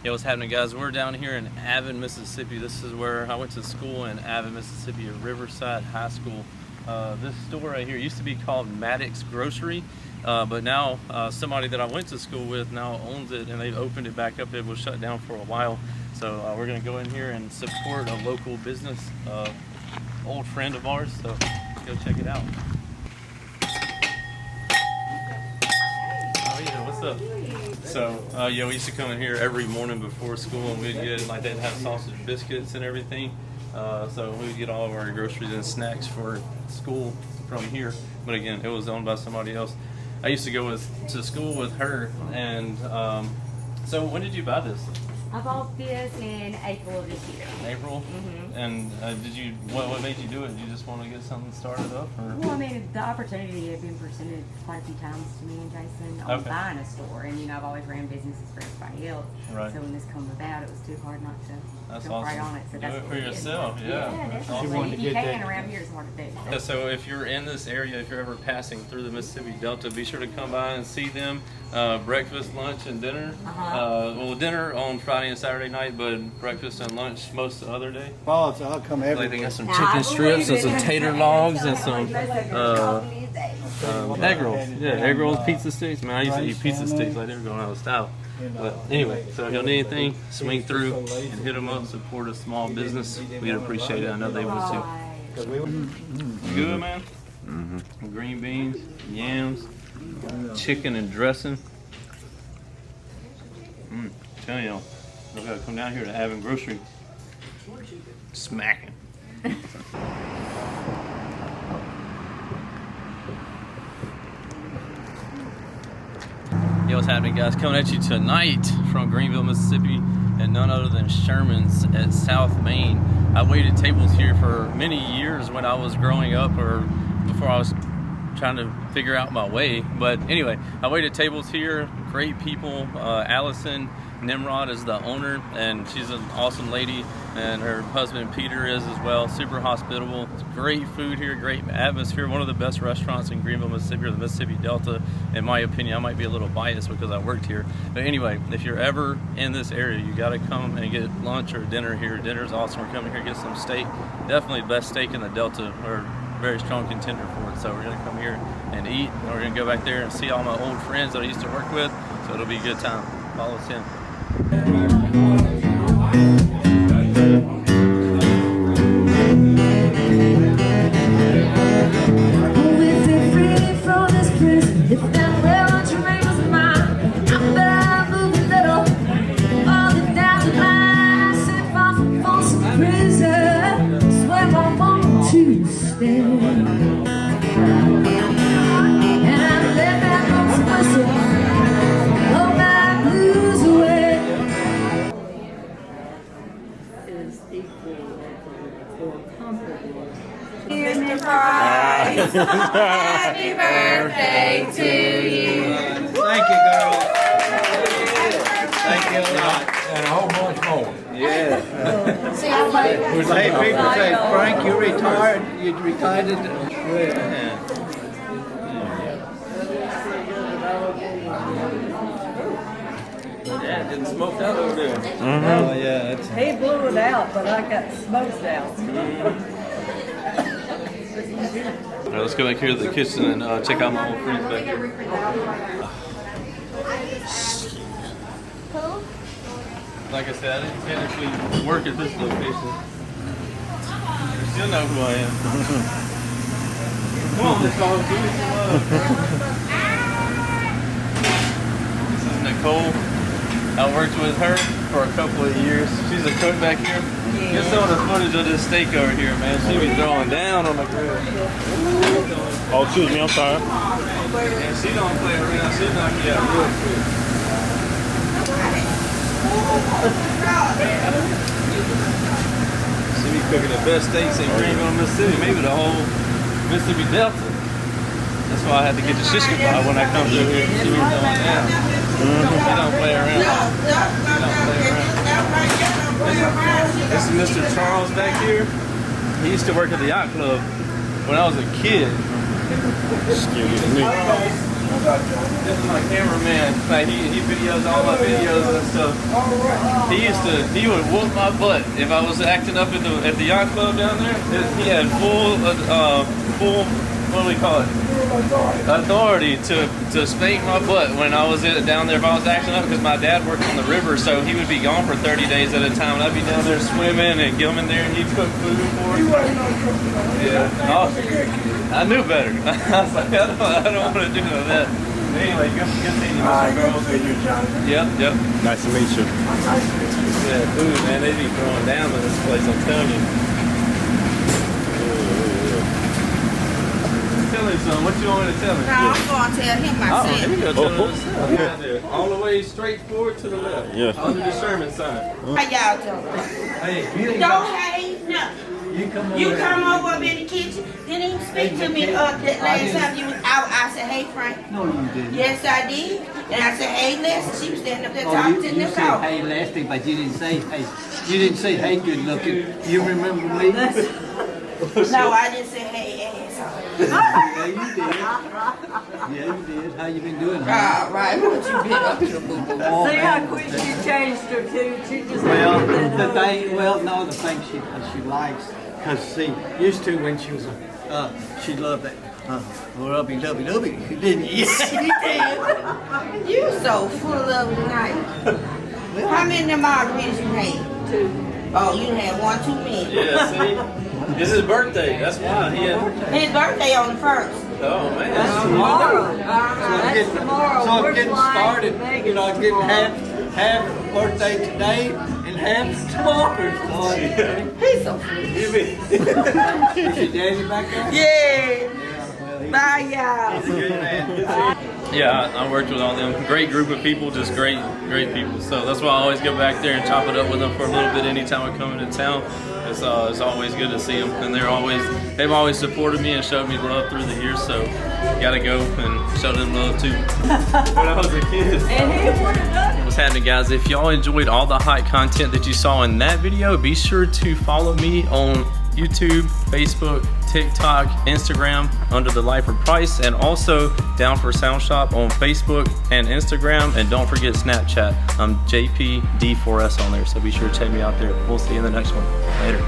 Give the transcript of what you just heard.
Yo, what's happening, guys? We're down here in Avon, Mississippi. This is where I went to school in Avon, Mississippi, at Riverside High School. This store right here used to be called Avon Grocery, but now somebody that I went to school with now owns it, and they've opened it back up. It was shut down for a while, so we're gonna go in here and support a local business, old friend of ours. So let's go check it out. Oh yeah, what's up? So, yeah, we used to come in here every morning before school, and we'd get, like, they'd have sausage biscuits and everything. So we would get all of our groceries and snacks for school from here. But again, it was owned by somebody else. I used to go to school with her, and so when did you buy this? I bought this in April of this year. April? Mm-hmm. And what made you do it? Did you just want to get something started up? Or? Well, I mean, the opportunity had been presented quite a few times to me and Jason on buying a store. And, you know, I've always ran businesses for everybody else. Right. So when this came about, it was too hard not to jump awesome. right on it. So do that's it what for we did. yourself, yeah. That's awesome. awesome. If you can, around here, it's hard to do. Yeah, so if you're in this area, if you're ever passing through the Mississippi Delta, be sure to come by and see them. Breakfast, lunch, and dinner. Well, dinner on Friday and Saturday night, but breakfast and lunch most other day. Oh, so I'll come every Like they got some chicken strips and some tater logs and some egg rolls. Yeah, egg rolls, pizza sticks. Man, I used to eat pizza sticks like they were going out of style. But anyway, so if y'all need anything, swing through and hit them up. Support a small business. We'd appreciate it. I know they would too. Good, man. Green beans, yams, chicken and dressing. Tell y'all, we gotta come down here to Avon Grocery. Smacking. Yo, what's happening, guys? Coming at you tonight from Greenville, Mississippi, and none other than Sherman's at South Main. I waited tables here for many years when I was growing up, or before I was trying to figure out my way. But anyway, I waited tables here. Great people. Allison Nimrod is the owner, and she's an awesome lady, and her husband Peter is as well. Super hospitable. It's great food here, great atmosphere. One of the best restaurants in Greenville, Mississippi, or the Mississippi Delta, in my opinion. I might be a little biased because I worked here, but anyway, if you're ever in this area, you got to come and get lunch or dinner here. Dinner's awesome. We're coming here to get some steak. Definitely the best steak in the Delta, or very strong contender for it. So we're gonna come here and eat, and we're gonna go back there and see all my old friends that I used to work with. So it'll be a good time. Follow us in. Happy birthday to you. Thank you, girl. Thank you a lot. And a whole bunch more. Yeah. Hey, people say, Frank, you retired. You retired. Yeah, it didn't smoke out over there. Oh, yeah. He blew it out, but I got smoked out. All right, let's go back here to the kitchen and check out my old friends back here. Like I said, I didn't technically work at this location. You still know who I am. Come on, let's go. Give me some love. This is Nicole. I worked with her for a couple of years. She's a cook back here. Get some of the footage of this steak over here, man. She be throwing down on the grill. Oh, excuse me, I'm sorry. And she don't play around. She'll knock you out real quick. She be cooking the best steaks in Greenville, Mississippi. Maybe the whole Mississippi Delta. That's why I had to get the shish kebab when I come through here. She be throwing down. She don't play around. She don't play around. This is Mr. Charles back here. He used to work at the yacht club when I was a kid. Excuse me. This is my cameraman. Like he videos all my videos and stuff. He would whoop my butt if I was acting up at the yacht club down there. He had full what do we call it? Authority to spank my butt when I was down there if I was acting up, because my dad worked on the river, so he would be gone for 30 days at a time. And I'd be down there swimming and Gilman there, and he'd cook food for us. Yeah. Oh, I knew better. I was like, I don't want to do none of that. Anyway, good seeing you, Mr. Girls. Yep. Nice to meet you. Yeah, food, man. They be throwing down in this place, I'm telling you. Tell him something. What you want me to tell him? No, I'm going to tell him myself. Oh, here you go. Tell him himself. Down there. All the way straight forward to the left. Yeah. Under the Sherman sign. How y'all doing? Hey, you ain't Don't got- hate nothing. You come over up in the kitchen, didn't even speak to me that last time you was out. I said, hey, Frank. No, you didn't. Yes, I did. And I said, hey, Leslie. She was standing up there Oh, talking to you the said car. hey Leslie, but you didn't say hey. You didn't say hey good looking. You remember me? No, I didn't say, hey, asshole. Yeah, you did. Yeah, you did. How you been doing? All right, what you been up to, boo-boo? See how quick she changed her too. She just Well, did that the whole thing, deal. well, no, the thing she likes, cause see, used to when she was, she loved that, rubby, didn't you? Yes, you did. You so full of tonight. How many of them margaritas you had? 2. Oh, you had 1 too many. Yeah, see? It's his birthday. That's why he had. His birthday on the 1st. Oh, man. That's tomorrow. So I'm That's tomorrow. so I'm We're getting flying started. to Vegas You know, I'm getting tomorrow. half birthday today and half tomorrow. So He's so full. is your daddy back there? Yeah. Well, he's Bye, y'all. a good man. Yeah, I worked with all them. Great group of people, just great people. So that's why I always go back there and chop it up with them for a little bit anytime I come into town. It's always good to see them, and they've always supported me and showed me love through the years. So gotta go and show them love too. When I was a kid. And he would have done it. What's happening, guys? If y'all enjoyed all the hot content that you saw in that video, be sure to follow me on YouTube, Facebook, TikTok, Instagram under the Lifer Price, and also Down for Sound Shop on Facebook and Instagram. And don't forget Snapchat. I'm JPD4S on there, so be sure to check me out there. We'll see you in the next one. Later.